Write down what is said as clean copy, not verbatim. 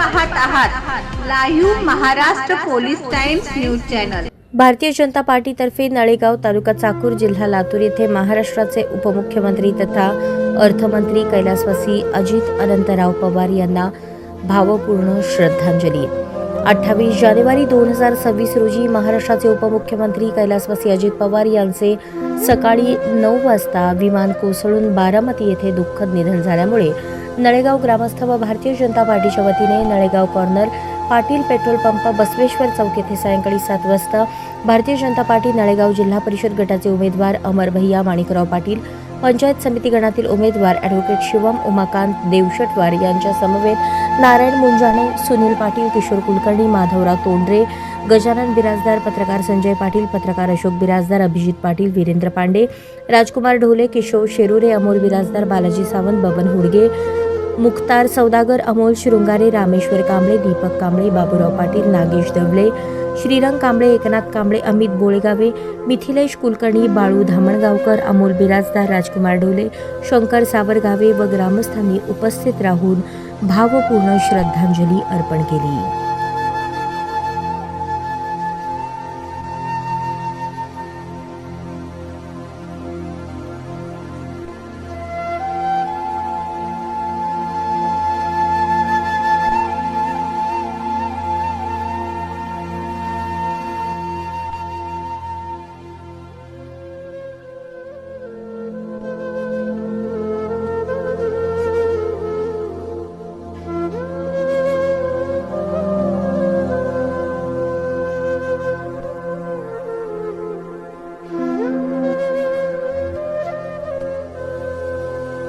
पाहत आहात live Maharashtra police times news channel. Bharatiya Janata पार्टीतर्फे Nalegaon तालुका चाकूर जिल्हा लातूर येथे महाराष्ट्राचे उपमुख्यमंत्री तथा अर्थमंत्री कैलासवासी अजित अनंतराव पवार यांना भावपूर्ण श्रद्धांजली। 28 जानेवारी 2026 रोजी महाराष्ट्राचे उपमुख्यमंत्री कैलासवासी अजित पवार यांचे सकाळी 9 वाजता विमान कोसळून बारामती येथे दुःखद निधन झाल्यामुळे नळेगाव ग्रामस्थ व भारतीय जनता पार्टीच्या वतीने Nalegaon corner Patil petrol pump Basaveshwar चौक येथे सायंकाळी 7 वाजता भारतीय जनता पार्टी नळेगाव जिल्हा परिषद गटाचे उमेदवार अमर भैया माणिकराव पाटील, पंचायत समिती गणातील उमेदवार ॲडव्होकेट शिवम उमाकांत देवशटवार यांच्या समवेत नारायण मुंजाणे, सुनील पाटील, किशोर कुलकर्णी, माधवराव तोंडरे, गजानन बिराजदार, पत्रकार संजय पाटील, पत्रकार अशोक बिराजदार, अभिजित पाटील, वीरेंद्र पांडे, राजकुमार ढोले, किशोर शेरुरे, अमोल बिराजदार, बालाजी सावंत, बबन हुडगे, मुख्तार सौदागर, अमोल शृंगारे, रामेश्वर कांबळे, दीपक कांबळे, बाबूराव पाटील, नागेश दवले, श्रीरंग कांबळे, एकनाथ कांबळे, अमित बोळेगावे, मिथिलेश कुलकर्णी, बाळू धामणगावकर, अमोल बिराजदार, राजकुमार ढोले, शंकर सावरगावे व ग्रामस्थांनी उपस्थित राहून भावपूर्ण श्रद्धांजली अर्पण केली।